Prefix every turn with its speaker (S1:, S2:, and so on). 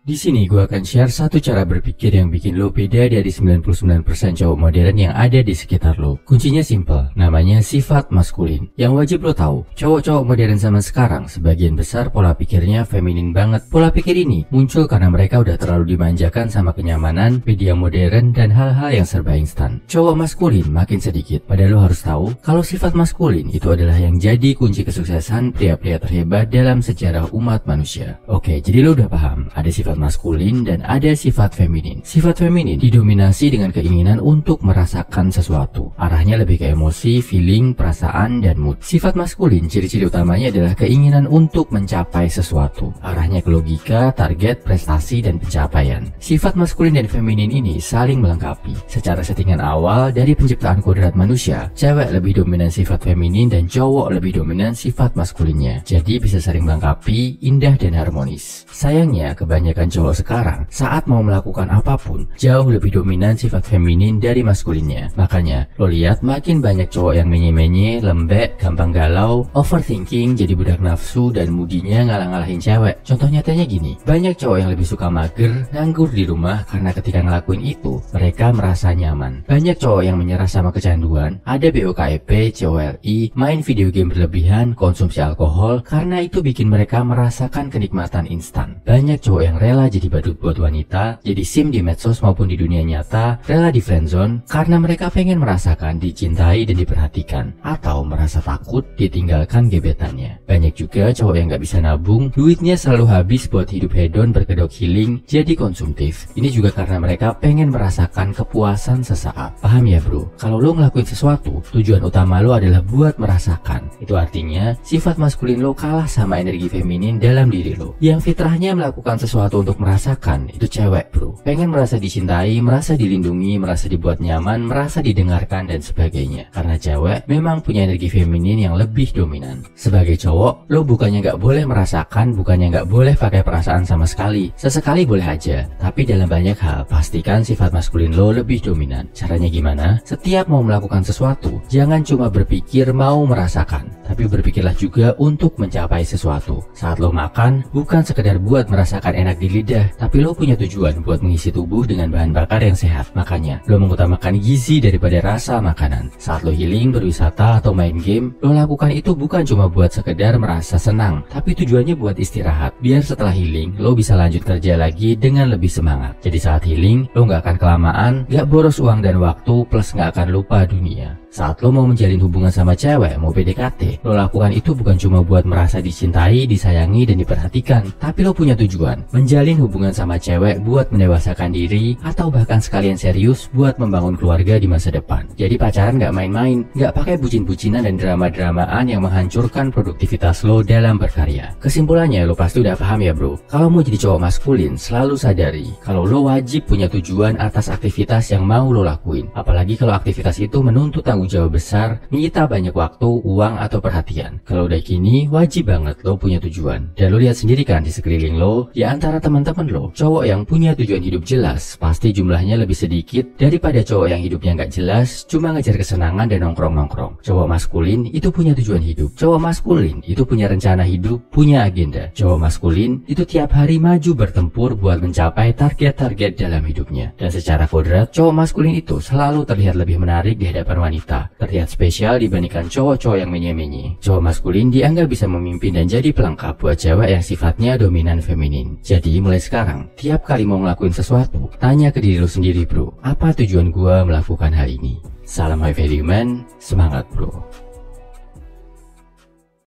S1: Di sini gue akan share satu cara berpikir yang bikin lo beda dari 99% cowok modern yang ada di sekitar lo. Kuncinya simple, namanya sifat maskulin. Yang wajib lo tahu, cowok-cowok modern zaman sekarang sebagian besar pola pikirnya feminin banget. Pola pikir ini muncul karena mereka udah terlalu dimanjakan sama kenyamanan, media modern, dan hal-hal yang serba instan. Cowok maskulin makin sedikit, padahal lo harus tahu kalau sifat maskulin itu adalah yang jadi kunci kesuksesan pria-pria terhebat dalam sejarah umat manusia. Oke, jadi lo udah paham, ada sifat maskulin dan ada sifat feminin. Sifat feminin didominasi dengan keinginan untuk merasakan sesuatu. Arahnya lebih ke emosi, feeling, perasaan, dan mood. Sifat maskulin ciri-ciri utamanya adalah keinginan untuk mencapai sesuatu. Arahnya ke logika, target, prestasi, dan pencapaian. Sifat maskulin dan feminin ini saling melengkapi. Secara settingan awal dari penciptaan kodrat manusia, cewek lebih dominan sifat feminin dan cowok lebih dominan sifat maskulinnya. Jadi bisa saling melengkapi, indah dan harmonis. Sayangnya kebanyakan cowok sekarang saat mau melakukan apapun jauh lebih dominan sifat feminin dari maskulinnya. Makanya lo lihat makin banyak cowok yang menye-menye, lembek, gampang galau, overthinking, jadi budak nafsu, dan mudinya ngalah-ngalahin cewek. Contoh nyatanya gini, banyak cowok yang lebih suka mager, nganggur di rumah karena ketika ngelakuin itu mereka merasa nyaman. Banyak cowok yang menyerah sama kecanduan, ada BOKEP, COLI, main video game berlebihan, konsumsi alkohol, karena itu bikin mereka merasakan kenikmatan instan. Banyak cowok yang rela jadi badut buat wanita, jadi sim di medsos maupun di dunia nyata, rela di friendzone karena mereka pengen merasakan dicintai dan diperhatikan, atau merasa takut ditinggalkan gebetannya. Banyak juga cowok yang gak bisa nabung, duitnya selalu habis buat hidup hedon berkedok healing, jadi konsumtif. Ini juga karena mereka pengen merasakan kepuasan sesaat. Paham ya bro? Kalau lo ngelakuin sesuatu, tujuan utama lo adalah buat merasakan. Itu artinya sifat maskulin lo kalah sama energi feminin dalam diri lo. Yang fitrahnya melakukan sesuatu untuk merasakan, itu cewek bro. Pengen merasa dicintai, merasa dilindungi, merasa dibuat nyaman, merasa didengarkan, dan sebagainya. Karena cewek memang punya energi feminin yang lebih dominan. Sebagai cowok, lo bukannya gak boleh merasakan, bukannya gak boleh pakai perasaan sama sekali. Sesekali boleh aja, tapi dalam banyak hal pastikan sifat maskulin lo lebih dominan. Caranya gimana? Setiap mau melakukan sesuatu, jangan cuma berpikir mau merasakan, tapi berpikirlah juga untuk mencapai sesuatu. Saat lo makan, bukan sekedar buat merasakan enak di lidah, tapi lo punya tujuan buat mengisi tubuh dengan bahan bakar yang sehat. Makanya lo mengutamakan gizi daripada rasa makanan. Saat lo healing, berwisata, atau main game, lo lakukan itu bukan cuma buat sekedar merasa senang, tapi tujuannya buat istirahat, biar setelah healing lo bisa lanjut kerja lagi dengan lebih semangat. Jadi saat healing, lo gak akan kelamaan, gak boros uang dan waktu, plus gak akan lupa dunia. Saat lo mau menjalin hubungan sama cewek, mau PDKT, lo lakukan itu bukan cuma buat merasa dicintai, disayangi, dan diperhatikan, tapi lo punya tujuan menjalin hubungan sama cewek buat mendewasakan diri, atau bahkan sekalian serius buat membangun keluarga di masa depan. Jadi pacaran gak main-main, gak pakai bucin-bucinan dan drama-dramaan yang menghancurkan produktivitas lo dalam berkarya. Kesimpulannya, lo pasti udah paham ya bro. Kalau mau jadi cowok maskulin, selalu sadari kalau lo wajib punya tujuan atas aktivitas yang mau lo lakuin. Apalagi kalau aktivitas itu menuntut tanggung jawab besar, menyita banyak waktu, uang, atau perhatian. Kalau udah gini, wajib banget lo punya tujuan. Dan lo lihat sendiri kan di sekeliling lo, di antara teman-teman lo, cowok yang punya tujuan hidup jelas pasti jumlahnya lebih sedikit daripada cowok yang hidupnya nggak jelas, cuma ngejar kesenangan dan nongkrong-nongkrong. Cowok maskulin itu punya tujuan hidup. Cowok maskulin itu punya rencana hidup, punya agenda. Cowok maskulin itu tiap hari maju bertempur buat mencapai target-target dalam hidupnya. Dan secara kodrat, cowok maskulin itu selalu terlihat lebih menarik di hadapan wanita, terlihat spesial dibandingkan cowok-cowok yang menye-menye. Cowok maskulin dianggap bisa memimpin dan jadi pelengkap buat cewek yang sifatnya dominan feminin. Jadi mulai sekarang, tiap kali mau ngelakuin sesuatu, tanya ke diri lo sendiri bro, apa tujuan gua melakukan hal ini? Salam high value man, semangat bro.